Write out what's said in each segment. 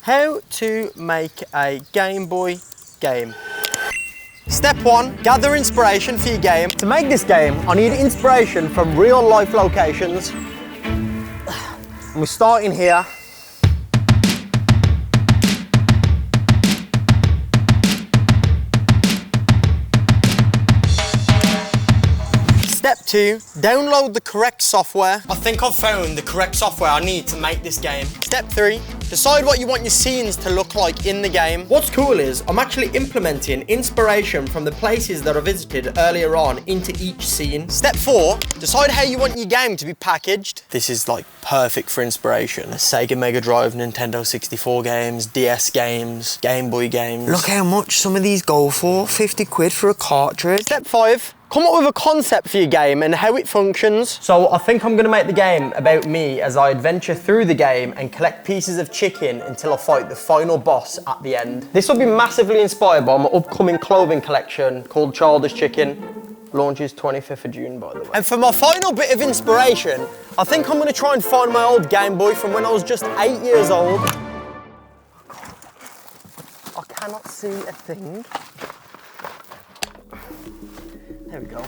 How to make a Game Boy game. Step 1, gather inspiration for your game. To make this game, I need inspiration from real life locations. And we're starting here. Step 2, download the correct software. I think I've found the correct software I need to make this game. Step 3, decide what you want your scenes to look like in the game. What's cool is I'm actually implementing inspiration from the places that I visited earlier on into each scene. Step 4, decide how you want your game to be packaged. This is like perfect for inspiration. Sega Mega Drive, Nintendo 64 games, DS games, Game Boy games. Look how much some of these go for, 50 quid for a cartridge. Step 5, come up with a concept for your game and how it functions. So I think I'm gonna make the game about me as I adventure through the game and collect pieces of chicken until I fight the final boss at the end. This will be massively inspired by my upcoming clothing collection called Childish Chicken. Launches 25th of June, by the way. And for my final bit of inspiration, I think I'm gonna try and find my old Game Boy from when I was just 8 years old. I cannot see a thing. There we go.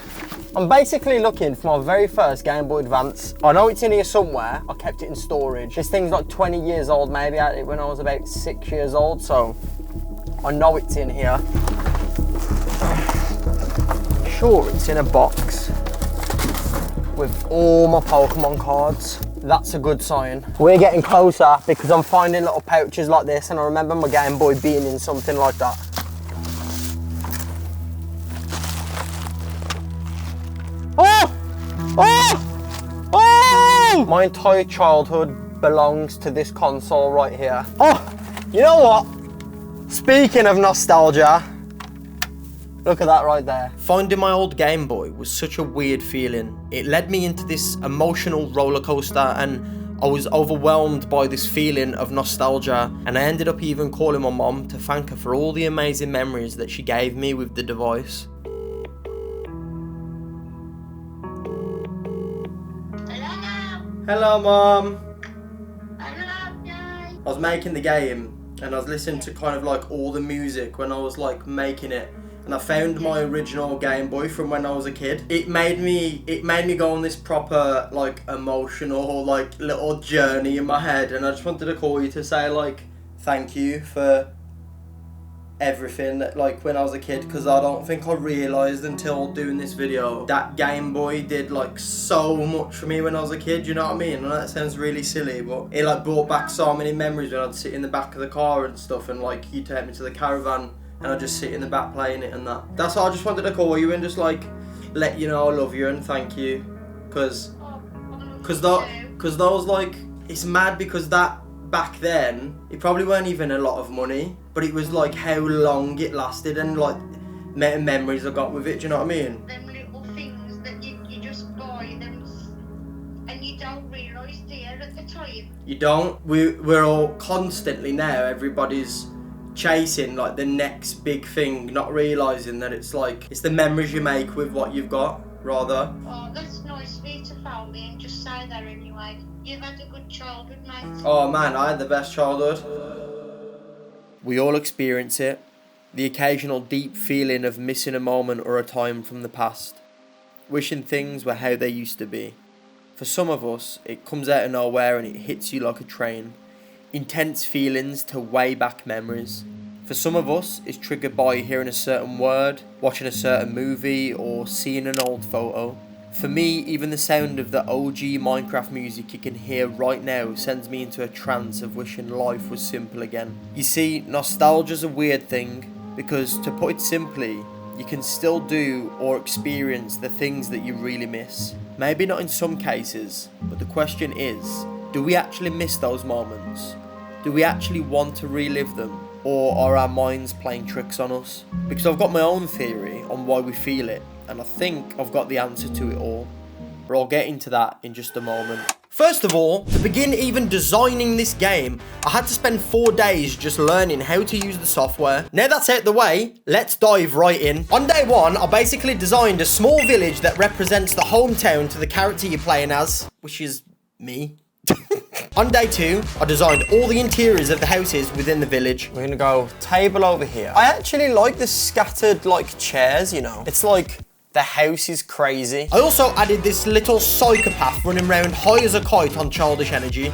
I'm basically looking for my very first Game Boy Advance. I know it's in here somewhere. I kept it in storage. This thing's like 20 years old, maybe. I had it when I was about 6 years old, so I know it's in here. Sure, it's in a box with all my Pokemon cards. That's a good sign. We're getting closer because I'm finding little pouches like this, and I remember my Game Boy being in something like that. Oh! Oh! Oh! My entire childhood belongs to this console right here. Oh! You know what? Speaking of nostalgia, look at that right there. Finding my old Game Boy was such a weird feeling. It led me into this emotional roller coaster, and I was overwhelmed by this feeling of nostalgia, and I ended up even calling my mom to thank her for all the amazing memories that she gave me with the device. Hello, Mom. Hello, Dad. I was making the game and I was listening to kind of like all the music when I was like making it, and I found my original Game Boy from when I was a kid. It made me go on this proper like emotional like little journey in my head, and I just wanted to call you to say like thank you for everything like when I was a kid, because I don't think I realised until doing this video that Game Boy did like so much for me when I was a kid, you know what I mean? And that sounds really silly, but it like brought back so many memories when I'd sit in the back of the car and stuff, and like you'd take me to the caravan and I'd just sit in the back playing it and that. That's why I just wanted to call you and just like let you know I love you and thank you, because those like, it's mad because that back then, it probably weren't even a lot of money, but it was like how long it lasted and like memories I got with it, do you know what I mean? Them little things that you just buy them and you don't realise they're at the time. You don't. We're all constantly now, everybody's chasing like the next big thing, not realising that it's like, it's the memories you make with what you've got, rather. Oh, that's nice for you to phone me and just say that anyway. You've had a good childhood, mate. Oh man, I had the best childhood. We all experience it. The occasional deep feeling of missing a moment or a time from the past. Wishing things were how they used to be. For some of us, it comes out of nowhere and it hits you like a train. Intense feelings to way back memories. For some of us, it's triggered by hearing a certain word, watching a certain movie, or seeing an old photo. For me, even the sound of the OG Minecraft music you can hear right now sends me into a trance of wishing life was simple again. You see, nostalgia's a weird thing, because to put it simply, you can still do or experience the things that you really miss. Maybe not in some cases, but the question is, do we actually miss those moments? Do we actually want to relive them? Or are our minds playing tricks on us? Because I've got my own theory on why we feel it, and I think I've got the answer to it all. But I'll get into that in just a moment. First of all, to begin even designing this game, I had to spend 4 days just learning how to use the software. Now that's out the way, let's dive right in. On day 1, I basically designed a small village that represents the hometown to the character you're playing as, which is me. On day 2, I designed all the interiors of the houses within the village. We're gonna go table over here. I actually like the scattered like chairs, you know. It's like the house is crazy. I also added this little psychopath running around high as a kite on childish energy.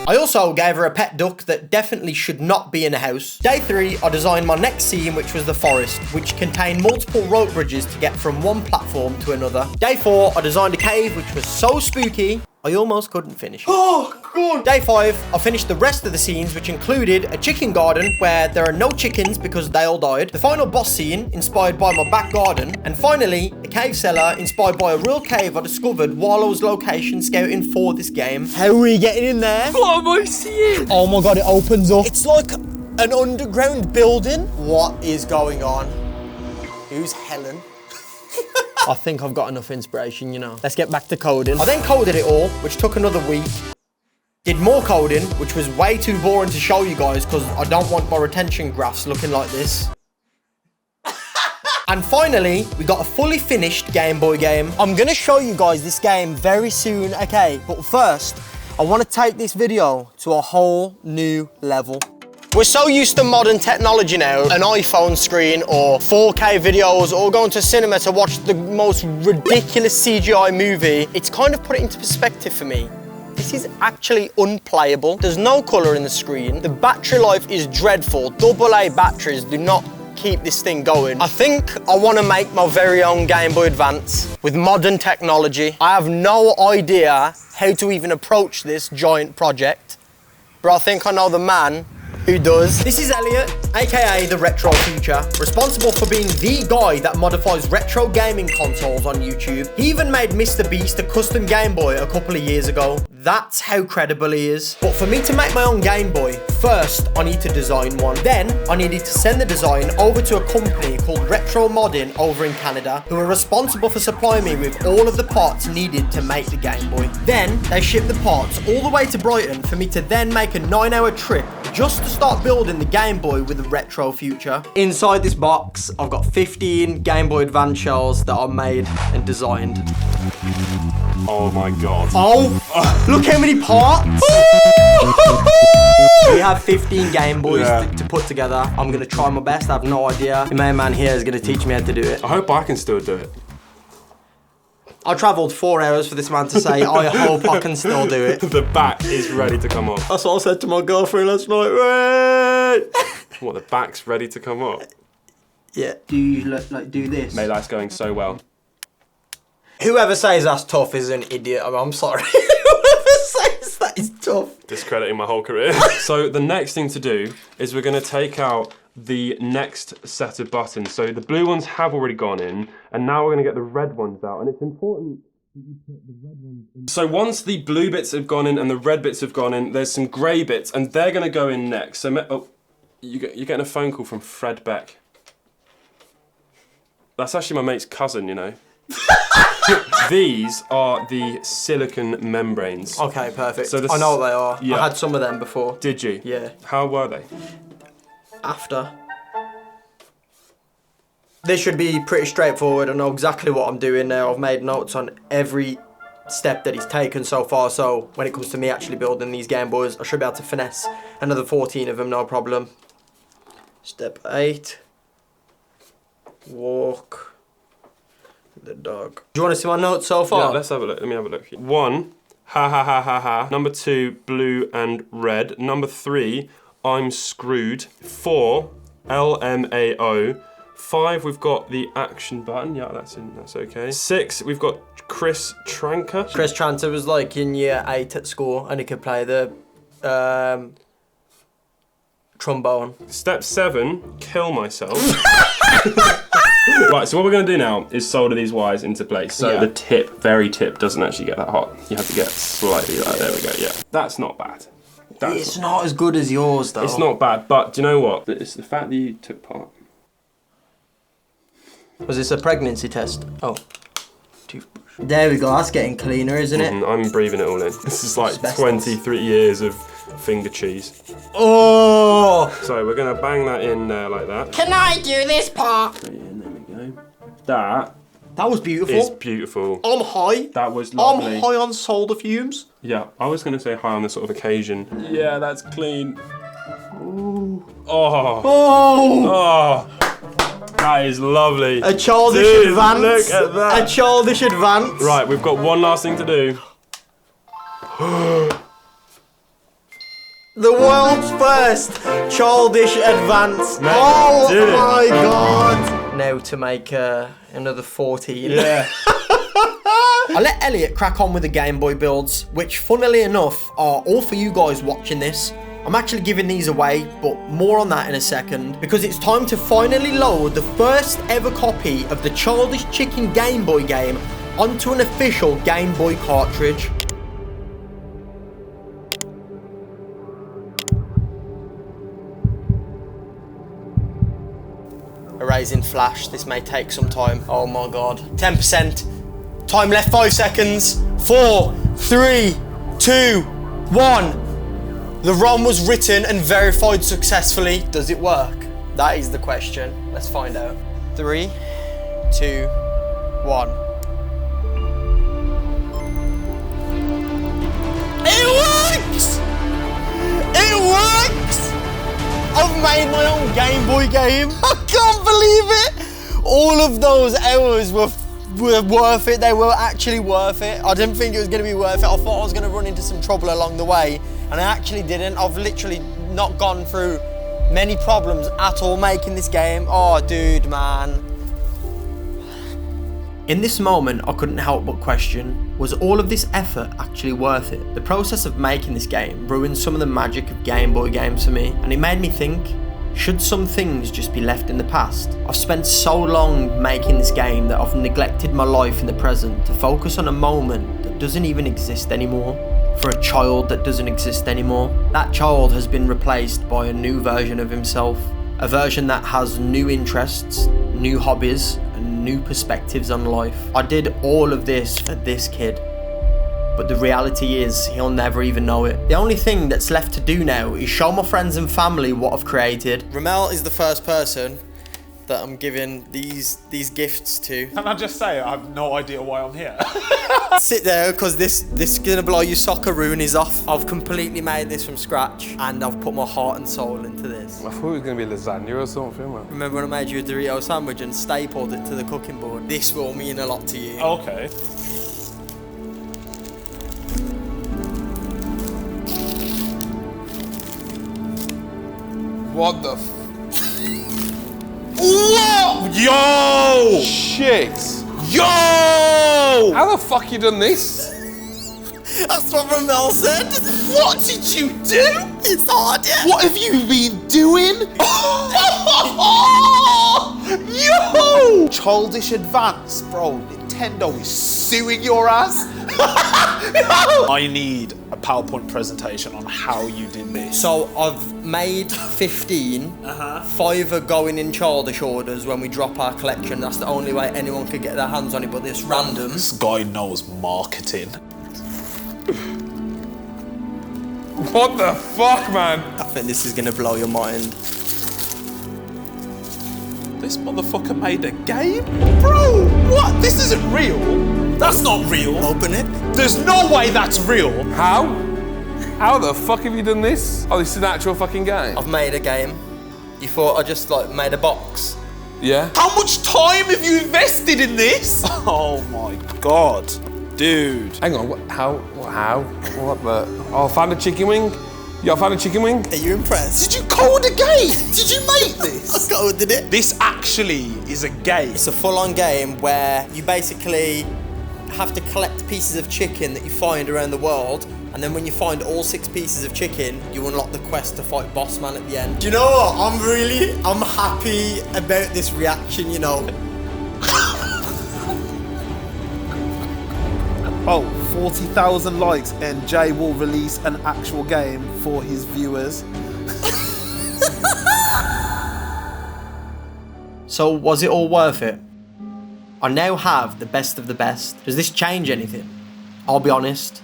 I also gave her a pet duck that definitely should not be in a house. Day 3, I designed my next scene, which was the forest, which contained multiple rope bridges to get from one platform to another. Day 4, I designed a cave, which was so spooky, I almost couldn't finish. Oh, God. Day 5, I finished the rest of the scenes, which included a chicken garden where there are no chickens because they all died, the final boss scene inspired by my back garden, and finally, a cave cellar inspired by a real cave I discovered while I was location scouting for this game. How are we getting in there? What am I seeing? Oh my God, it opens up. It's like an underground building. What is going on? Who's Helen? I think I've got enough inspiration, you know. Let's get back to coding. I then coded it all, which took another week. Did more coding, which was way too boring to show you guys because I don't want my retention graphs looking like this. And finally, we got a fully finished Game Boy game. I'm gonna show you guys this game very soon, okay? But first, I wanna take this video to a whole new level. We're so used to modern technology now, an iPhone screen or 4K videos or going to cinema to watch the most ridiculous CGI movie. It's kind of put it into perspective for me. This is actually unplayable. There's no color in the screen. The battery life is dreadful. AA batteries do not keep this thing going. I think I want to make my very own Game Boy Advance with modern technology. I have no idea how to even approach this giant project, but I think I know the man who does. This is Elliot, aka the Retro Future, responsible for being the guy that modifies retro gaming consoles on YouTube. He even made Mr. Beast a custom Game Boy a couple of years ago. That's how credible he is. But for me to make my own Game Boy, first I need to design one. Then I needed to send the design over to a company called Retro Modding over in Canada, who are responsible for supplying me with all of the parts needed to make the Game Boy. Then they shipped the parts all the way to Brighton for me to then make a 9-hour trip just to start building the Game Boy with the Retro Future. Inside this box, I've got 15 Game Boy Advance shells that I made and designed. Oh my God. Oh, look how many parts. We have 15 Game Boys to put together. I'm gonna try my best, I have no idea. The main man here is gonna teach me how to do it. I hope I can still do it. I travelled 4 hours for this man to say, I hope I can still do it. The back is ready to come off. That's what I said to my girlfriend last night. Wait. What, the back's ready to come off? Yeah. Do you like do this? Mate, that's going so well. Whoever says that's tough is an idiot. I'm sorry. Whoever says that is tough. Discrediting my whole career. So the next thing to do is we're going to take out the next set of buttons. So the blue ones have already gone in, and now we're going to get the red ones out. And it's important that you put the red ones in. So once the blue bits have gone in and the red bits have gone in, there's some grey bits, and they're going to go in next. So you're getting a phone call from Fred Beck. That's actually my mate's cousin, you know. These are the silicon membranes. Okay, perfect. So I know what they are. Yeah. I had some of them before. Did you? Yeah. How were they? After. This should be pretty straightforward. I know exactly what I'm doing now. I've made notes on every step that he's taken so far, so when it comes to me actually building these Game Boys, I should be able to finesse another 14 of them, no problem. Step 8. Walk the dog. Do you want to see my notes so far? Yeah, let's have a look. Let me have a look. 1, ha ha ha ha ha. Number 2, blue and red. Number 3, I'm screwed. 4, LMAO. 5, we've got the action button. Yeah, that's okay. 6, we've got Chris Tranker. Chris Tranter was like in year 8 at school, and he could play the trombone. Step 7, kill myself. Right, so what we're going to do now is solder these wires into place. So the tip, very tip, doesn't actually get that hot. You have to get slightly like, there we go, yeah. That's not bad. It's not as good as yours though. It's not bad, but do you know what? It's the fact that you took part. Was this a pregnancy test? Oh. Toothbrush. There we go, that's getting cleaner, isn't it? I'm breathing it all in. This is like 23 years of finger cheese. Oh! So we're gonna bang that in there like that. Can I do this part? There we go. That That was beautiful. It's beautiful. I'm high. That was lovely. I'm high on solder fumes. Yeah, I was going to say high on this sort of occasion. Yeah, that's clean. Ooh. Oh. Oh. Oh. That is lovely. A childish Dude, advance. Look at that. A childish advance. Right, we've got one last thing to do. The world's first childish advance. Mate, Oh did it. my god. Now to make another 14. Yeah. I let Elliot crack on with the Game Boy builds, which funnily enough are all for you guys watching this. I'm actually giving these away, but more on that in a second, because it's time to finally load the first ever copy of the Childish Chicken Game Boy game onto an official Game Boy cartridge. Erasing flash, this may take some time. Oh my god. 10%. Time left 5 seconds. 4, 3, 2, 1. The ROM was written and verified successfully. Does it work? That is the question. Let's find out. 3, 2, 1. It works! It works! I've made my own Game Boy game. I can't believe it. All of those hours were worth it. They were actually worth it. I didn't think it was going to be worth it. I thought I was going to run into some trouble along the way, and I actually didn't. I've literally not gone through many problems at all making this game. Oh, dude, man. In this moment, I couldn't help but question, was all of this effort actually worth it? The process of making this game ruined some of the magic of Game Boy games for me, and it made me think, should some things just be left in the past? I've spent so long making this game that I've neglected my life in the present to focus on a moment that doesn't even exist anymore. For a child that doesn't exist anymore. That child has been replaced by a new version of himself. A version that has new interests, new hobbies, and new perspectives on life. I did all of this for this kid, but the reality is he'll never even know it. The only thing that's left to do now is show my friends and family what I've created. Ramel is the first person that I'm giving these gifts to. Can I just say, I have no idea why I'm here. Sit there, because this is gonna blow your socceroonies off. I've completely made this from scratch, and I've put my heart and soul into this. I thought it was going to be lasagna or something, man. Remember when I made you a Dorito sandwich and stapled it to the cooking board? This will mean a lot to you. Okay. What the Whoa! Yo! Shit! Yo! How the fuck you done this? That's what Ramel said. What did you do? It's hard, yeah. What have you been doing? Yo! Childish advance, bro. Nintendo is suing your ass. I need a PowerPoint presentation on how you did this. So I've made 15. 5 are going in childish orders when we drop our collection. That's the only way anyone could get their hands on it, but it's random. This guy knows marketing. What the fuck, man? I think this is gonna blow your mind. This motherfucker made a game? Bro, what? This isn't real. That's not real. Open it. There's no way that's real. How? How the fuck have you done this? Oh, this is an actual fucking game? I've made a game. You thought I just made a box? Yeah? How much time have you invested in this? Oh my god. Dude. Hang on, what? How? What the? Oh, I found a chicken wing? Yo, I found a chicken wing? Are you impressed? Did you code a game? Did you make this? I coded it. This actually is a game. It's a full-on game where you basically have to collect pieces of chicken that you find around the world, and then when you find all 6 pieces of chicken, you unlock the quest to fight Boss Man at the end. Do you know what? I'm happy about this reaction, you know. Oh, 40,000 likes and Jay will release an actual game for his viewers. So was it all worth it? I now have the best of the best. Does this change anything? I'll be honest,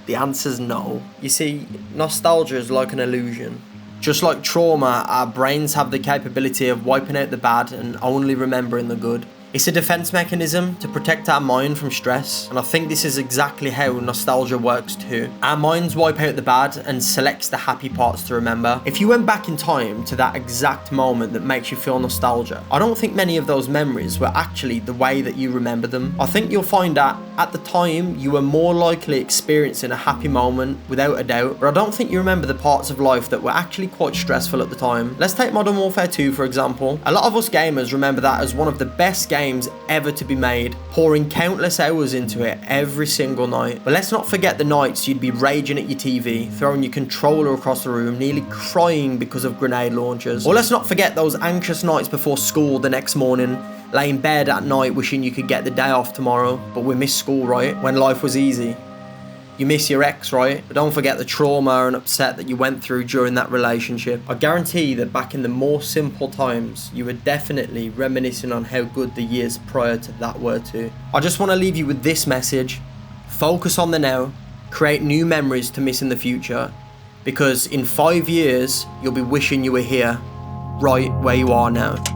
the answer's no. You see, nostalgia is like an illusion. Just like trauma, our brains have the capability of wiping out the bad and only remembering the good. It's a defense mechanism to protect our mind from stress, and I think this is exactly how nostalgia works too. Our minds wipe out the bad and selects the happy parts to remember. If you went back in time to that exact moment that makes you feel nostalgia, I don't think many of those memories were actually the way that you remember them. I think you'll find that at the time you were more likely experiencing a happy moment without a doubt, but I don't think you remember the parts of life that were actually quite stressful at the time. Let's take Modern Warfare 2 for example. A lot of us gamers remember that as one of the best games ever to be made, pouring countless hours into it every single night. But let's not forget the nights you'd be raging at your TV, throwing your controller across the room, nearly crying because of grenade launchers. Or let's not forget those anxious nights before school the next morning, lay in bed at night wishing you could get the day off tomorrow. But we miss school, right? When life was easy. You miss your ex, right? But don't forget the trauma and upset that you went through during that relationship. I guarantee that back in the more simple times, you were definitely reminiscing on how good the years prior to that were too. I just want to leave you with this message. Focus on the now, create new memories to miss in the future, because in 5 years, you'll be wishing you were here, right where you are now.